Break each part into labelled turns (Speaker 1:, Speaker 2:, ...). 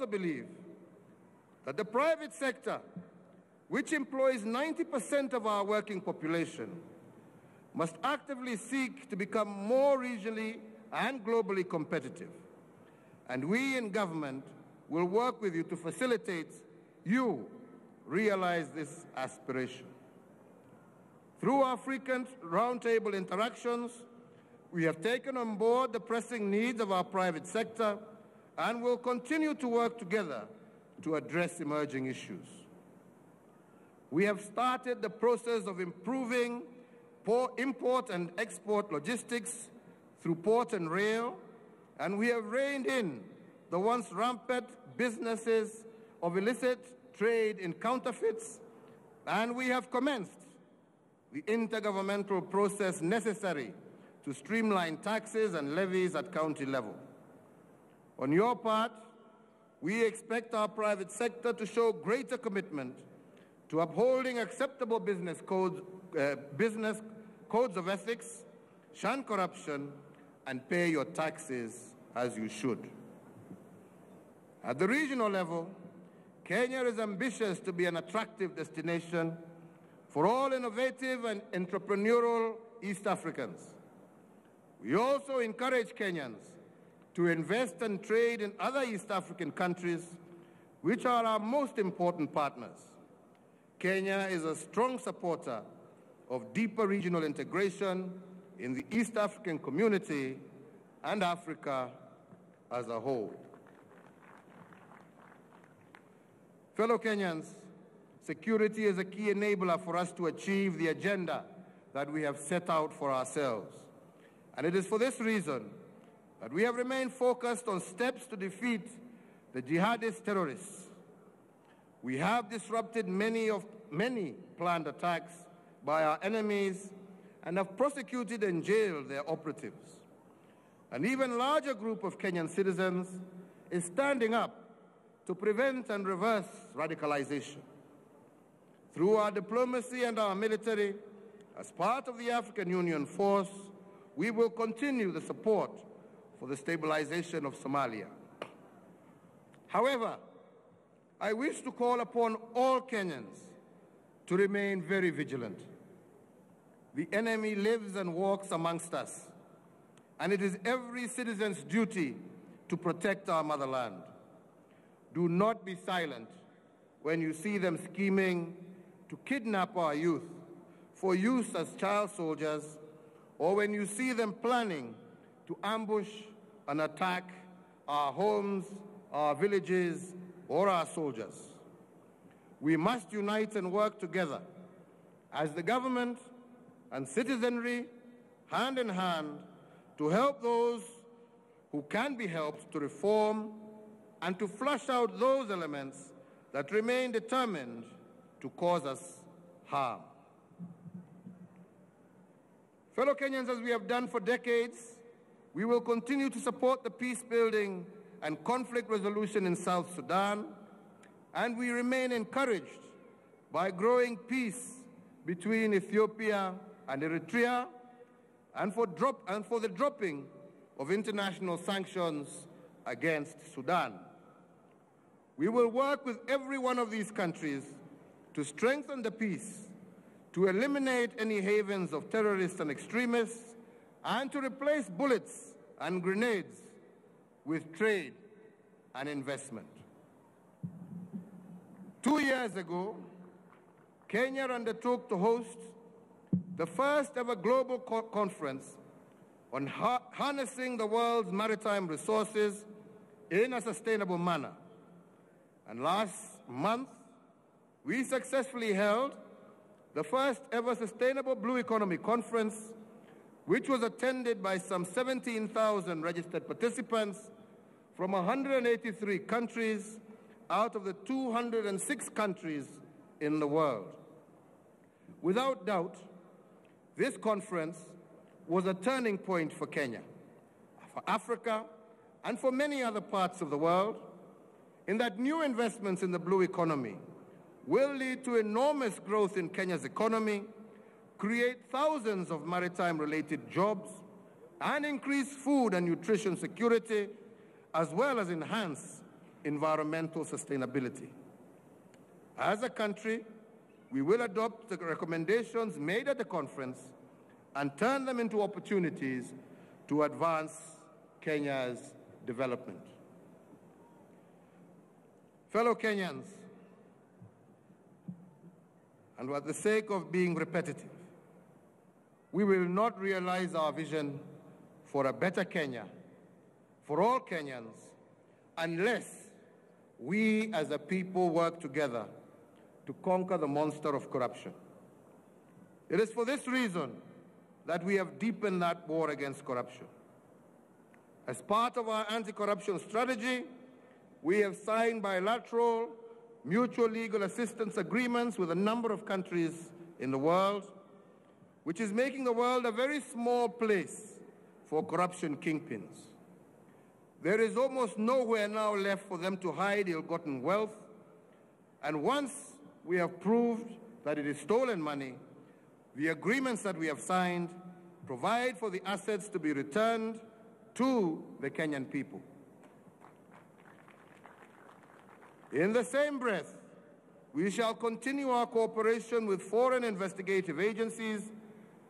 Speaker 1: also believe that the private sector, which employs 90% of our working population, must actively seek to become more regionally and globally competitive. And we in government will work with you to facilitate you realize this aspiration. Through our frequent roundtable interactions, we have taken on board the pressing needs of our private sector and will continue to work together to address emerging issues. We have started the process of improving import and export logistics through port and rail, and we have reined in the once rampant businesses of illicit trade in counterfeits, and we have commenced the intergovernmental process necessary to streamline taxes and levies at county level. On your part, we expect our private sector to show greater commitment to upholding acceptable business codes of ethics, shun corruption, and pay your taxes as you should. At the regional level, Kenya is ambitious to be an attractive destination for all innovative and entrepreneurial East Africans. We also encourage Kenyans to invest and trade in other East African countries, which are our most important partners. Kenya is a strong supporter of deeper regional integration in the East African community and Africa as a whole. Fellow Kenyans, security is a key enabler for us to achieve the agenda that we have set out for ourselves. And it is for this reason that we have remained focused on steps to defeat the jihadist terrorists. We have disrupted many planned attacks by our enemies and have prosecuted and jailed their operatives. An even larger group of Kenyan citizens is standing up to prevent and reverse radicalization. Through our diplomacy and our military, as part of the African Union force, we will continue the support for the stabilization of Somalia. However, I wish to call upon all Kenyans to remain very vigilant. The enemy lives and walks amongst us, and it is every citizen's duty to protect our motherland. Do not be silent when you see them scheming to kidnap our youth for use as child soldiers, or when you see them planning to ambush and attack our homes, our villages, or our soldiers. We must unite and work together as the government and citizenry, hand in hand, to help those who can be helped to reform and to flush out those elements that remain determined to cause us harm. Fellow Kenyans, as we have done for decades, we will continue to support the peace-building and conflict resolution in South Sudan, and we remain encouraged by growing peace between Ethiopia and Eritrea, and for the dropping of international sanctions against Sudan. We will work with every one of these countries to strengthen the peace, to eliminate any havens of terrorists and extremists, and to replace bullets and grenades with trade and investment. 2 years ago, Kenya undertook to host the first ever global conference on harnessing the world's maritime resources in a sustainable manner. And last month, we successfully held the first ever Sustainable Blue Economy Conference, which was attended by some 17,000 registered participants from 183 countries out of the 206 countries in the world. Without doubt, this conference was a turning point for Kenya, for Africa, and for many other parts of the world, in that new investments in the blue economy will lead to enormous growth in Kenya's economy, create thousands of maritime-related jobs, and increase food and nutrition security, as well as enhance environmental sustainability. As a country, we will adopt the recommendations made at the conference and turn them into opportunities to advance Kenya's development. Fellow Kenyans, and for the sake of being repetitive, we will not realize our vision for a better Kenya for all Kenyans unless we as a people work together to conquer the monster of corruption. It is for this reason that we have deepened that war against corruption. As part of our anti-corruption strategy, we have signed bilateral mutual legal assistance agreements with a number of countries in the world, which is making the world a very small place for corruption kingpins. There is almost nowhere now left for them to hide ill-gotten wealth, and once we have proved that it is stolen money, the agreements that we have signed provide for the assets to be returned to the Kenyan people. In the same breath, we shall continue our cooperation with foreign investigative agencies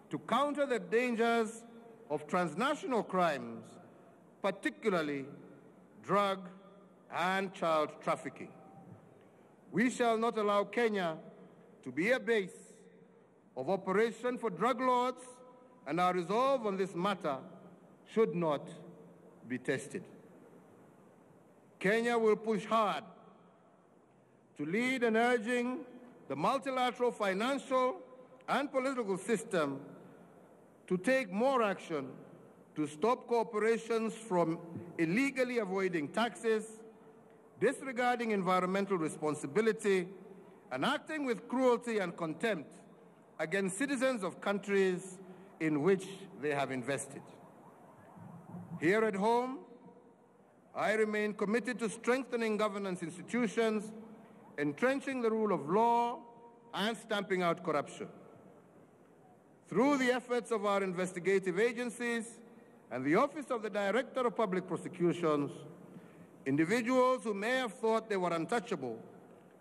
Speaker 1: to counter the dangers of transnational crimes, particularly drug and child trafficking. We shall not allow Kenya to be a base of operation for drug lords, and our resolve on this matter should not be tested. Kenya will push hard to lead in urging the multilateral financial and political system to take more action to stop corporations from illegally avoiding taxes, disregarding environmental responsibility, and acting with cruelty and contempt against citizens of countries in which they have invested. Here at home, I remain committed to strengthening governance institutions, entrenching the rule of law, and stamping out corruption. Through the efforts of our investigative agencies and the Office of the Director of Public Prosecutions, individuals who may have thought they were untouchable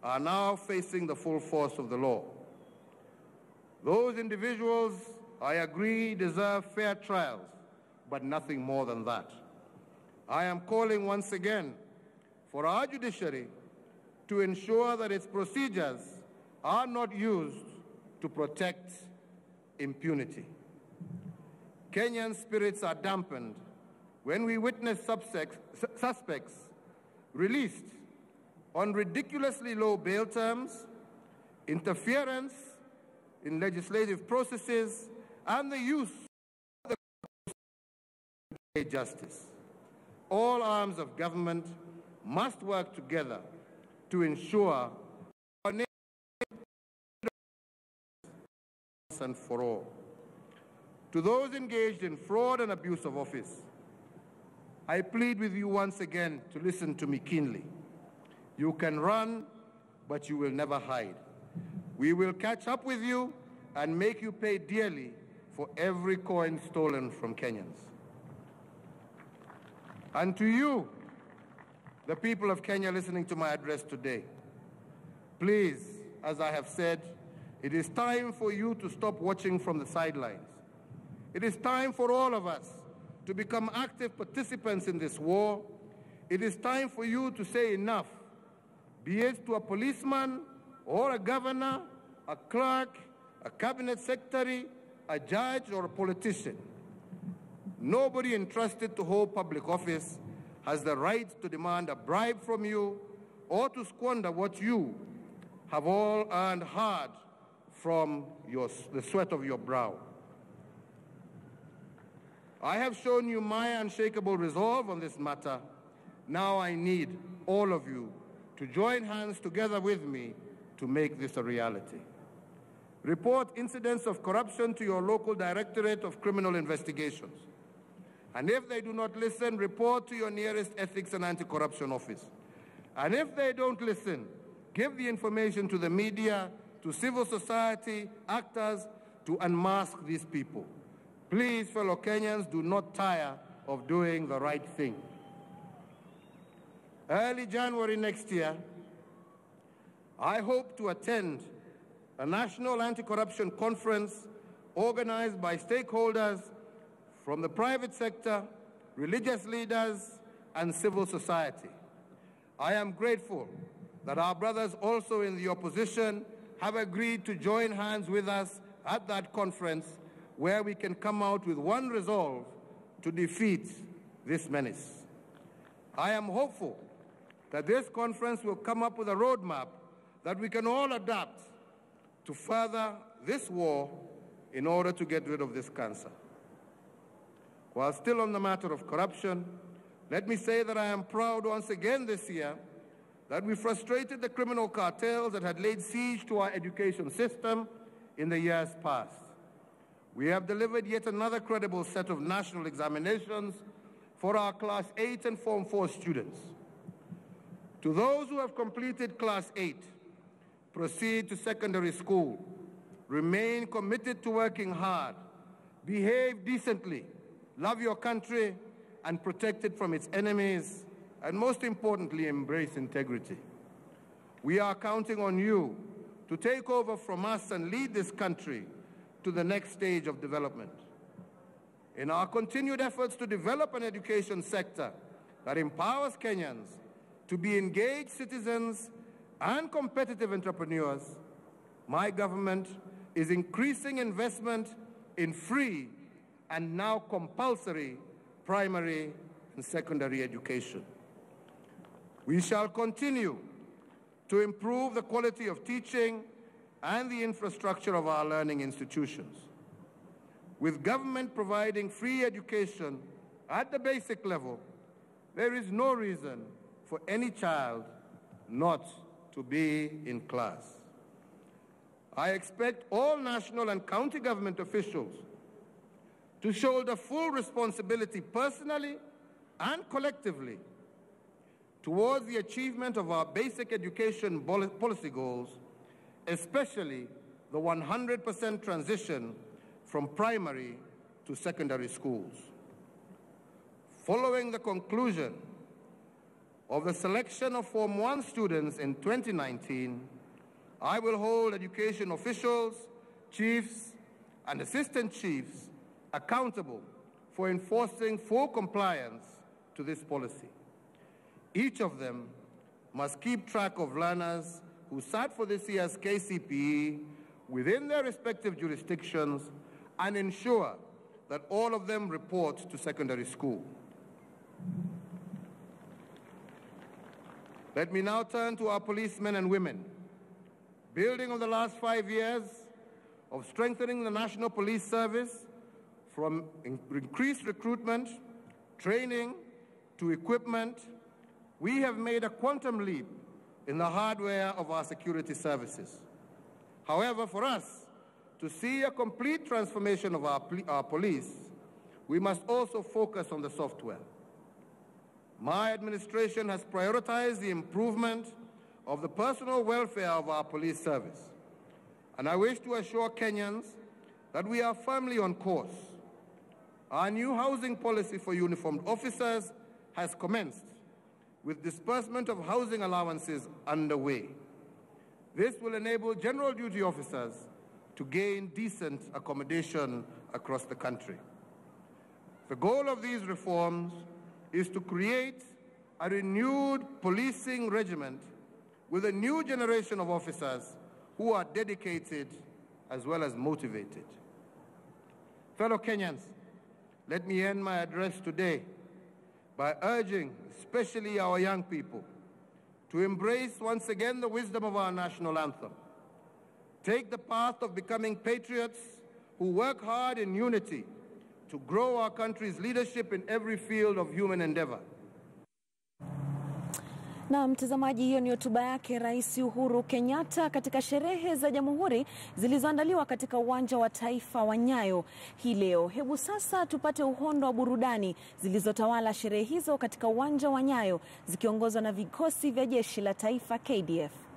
Speaker 1: are now facing the full force of the law. Those individuals, I agree, deserve fair trials, but nothing more than that. I am calling once again for our judiciary to ensure that its procedures are not used to protect impunity. Kenyan spirits are dampened when we witness suspects released on ridiculously low bail terms, interference in legislative processes, and the use of the justice. All arms of government must work together to ensure our nation once and for all. To those engaged in fraud and abuse of office, I plead with you once again to listen to me keenly. You can run, but you will never hide. We will catch up with you and make you pay dearly for every coin stolen from Kenyans. And to you, the people of Kenya listening to my address today, please, as I have said, it is time for you to stop watching from the sidelines. It is time for all of us to become active participants in this war. It is time for you to say enough, be it to a policeman or a governor, a clerk, a cabinet secretary, a judge, or a politician. Nobody entrusted to hold public office has the right to demand a bribe from you or to squander what you have all earned hard from the sweat of your brow. I have shown you my unshakable resolve on this matter. Now I need all of you to join hands together with me to make this a reality. Report incidents of corruption to your local Directorate of Criminal Investigations. And if they do not listen, report to your nearest Ethics and Anti-Corruption Office. And if they don't listen, give the information to the media, to civil society, actors, to unmask these people. Please, fellow Kenyans, do not tire of doing the right thing. early January next year, I hope to attend a national anti-corruption conference organized by stakeholders from the private sector, religious leaders, and civil society. I am grateful that our brothers also in the opposition have agreed to join hands with us at that conference, where we can come out with one resolve to defeat this menace. I am hopeful that this conference will come up with a roadmap that we can all adapt to further this war in order to get rid of this cancer. While still on the matter of corruption, let me say that I am proud once again this year that we frustrated the criminal cartels that had laid siege to our education system in the years past. We have delivered yet another credible set of national examinations for our Class 8 and Form 4 students. To those who have completed Class 8, proceed to secondary school, remain committed to working hard, behave decently, love your country, and protect it from its enemies, and most importantly, embrace integrity. We are counting on you to take over from us and lead this country to the next stage of development. In our continued efforts to develop an education sector that empowers Kenyans to be engaged citizens and competitive entrepreneurs, my government is increasing investment in free and now compulsory primary and secondary education. We shall continue to improve the quality of teaching and the infrastructure of our learning institutions. With government providing free education at the basic level, there is no reason for any child not to be in class. I expect all national and county government officials to shoulder full responsibility personally and collectively towards the achievement of our basic education policy goals, especially the 100% transition from primary to secondary schools. Following the conclusion of the selection of Form 1 students in 2019, I will hold education officials, chiefs, and assistant chiefs accountable for enforcing full compliance to this policy. Each of them must keep track of learners who sat for this year's KCPE within their respective jurisdictions and ensure that all of them report to secondary school. Let me now turn to our policemen and women. Building on the last 5 years of strengthening the National Police Service, from increased recruitment, training, to equipment, we have made a quantum leap in the hardware of our security services. However, for us to see a complete transformation of our police, we must also focus on the software. My administration has prioritized the improvement of the personal welfare of our police service, and I wish to assure Kenyans that we are firmly on course. Our new housing policy for uniformed officers has commenced, with disbursement of housing allowances underway. This will enable general duty officers to gain decent accommodation across the country. The goal of these reforms is to create a renewed policing regiment with a new generation of officers who are dedicated as well as motivated. Fellow Kenyans, let me end my address today by urging, especially our young people, to embrace once again the wisdom of our national anthem. Take the path of becoming patriots who work hard in unity to grow our country's leadership in every field of human endeavor.
Speaker 2: Na mtazamaji, hiyo ni hotuba yake Rais Uhuru Kenyatta katika sherehe za Jamhuri zilizoandaliwa katika uwanja wa taifa wa Nyayo hii leo. Hebu sasa tupate uhondo wa burudani zilizotawala sherehe hizo katika uwanja wa Nyayo, zikiongozwa na vikosi vya jeshi la taifa KDF.